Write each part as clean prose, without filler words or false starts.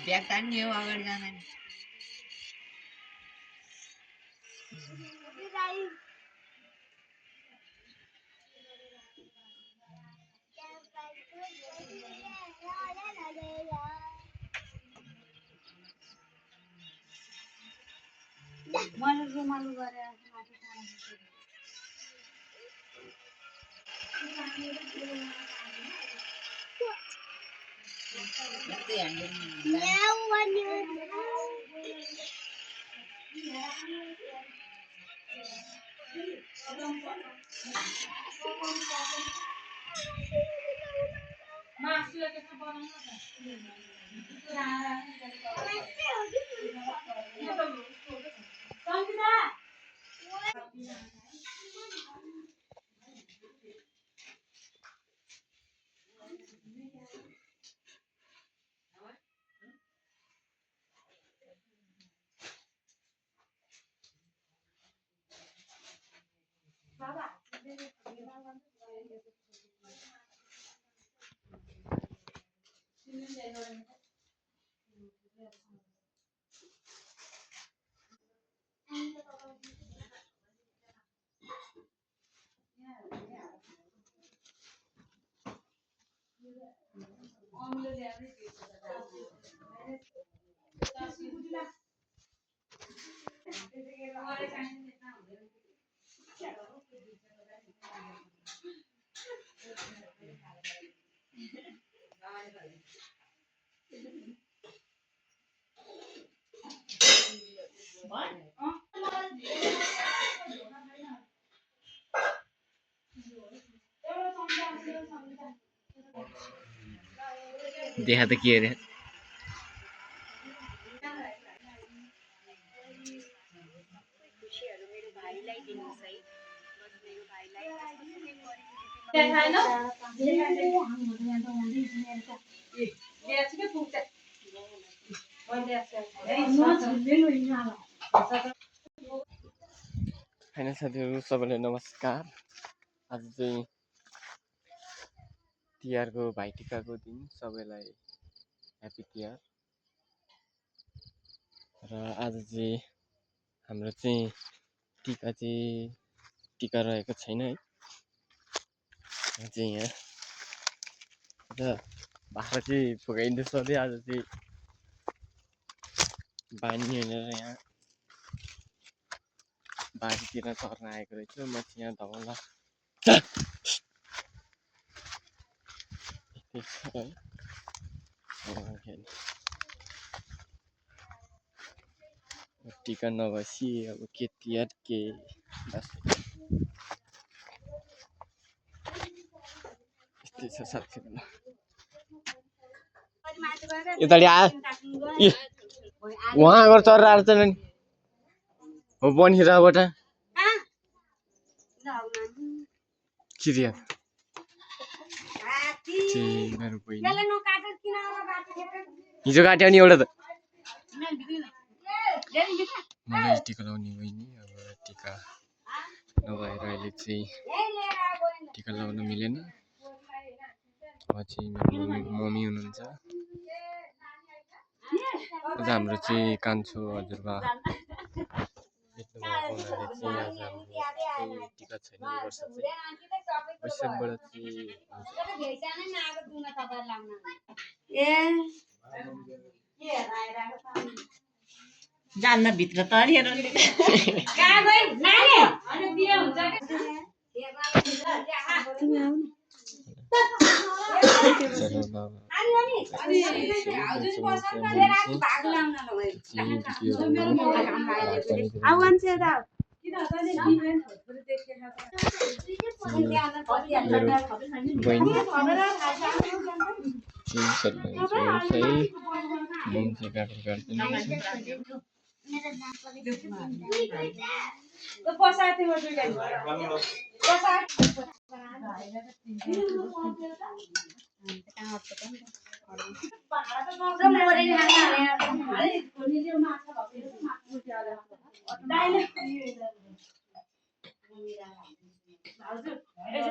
bag तान्ने हो अगाडि जाँदैन मैले रुमालु गरे यस्तै ह्यान्डल देखा त के अरे हैन साथीहरु सबैलाई नमस्कार आज चाहिँ तिहारको भाइटिकाको दिन सबैलाई ह्यापी तिहार र आज चाहिँ हाम्रो चाहिँ टिका रहेको छैन है चाहिँ यहाँ र भाषा चाहिँ फुकाइँदैछ सधैँ आज चाहिँ बानी भनेर यहाँ बारीतिर चर्न आएको रहेछु म चाहिँ यहाँ धमला टिका नबसी अब के तिहार के यस्तै छ साथीहरु यताडि आ वहाँ गएर चरा आएर चाहिँ नि हो बनिराबाट चिरिया मेरो बहिनी हिजो काट्यो नि एउटा त मलाई टिका लाउने बहिनी अब टिका नभएर अहिले चाहिँ टिका लाउन मिलेन चाहिँ मेरो मम्मी हुनुहुन्छ आज हाम्रो चाहिँ कान्छो हजुरबा बित्नुभएको हुनाले चाहिँ आज हाम्रो टिका छैन यो वर्ष चाहिँ वैशाखबाट चाहिँ जान्न भित्र तरेर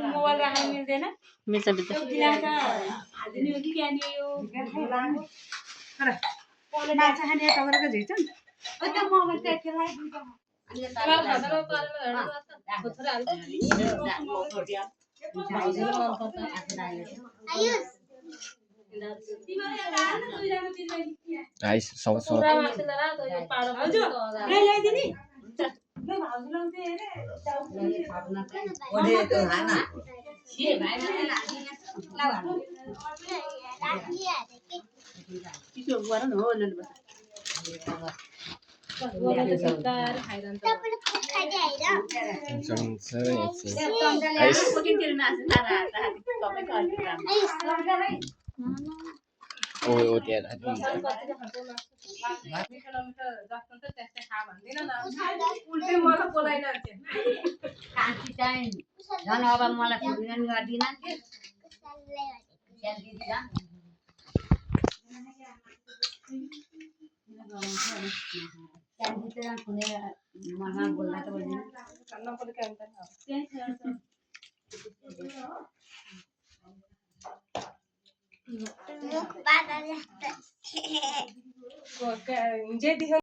मोबाइल राख्न मिल्दैन मिल्छ माछा खाने तपाईँको झिक्छ नि त्यो मोबाइल त्यसलाई आइस सब सब आइस ओ त्यहाँ झन् अब मलाई खुर्न गर्दिन बोल्दा त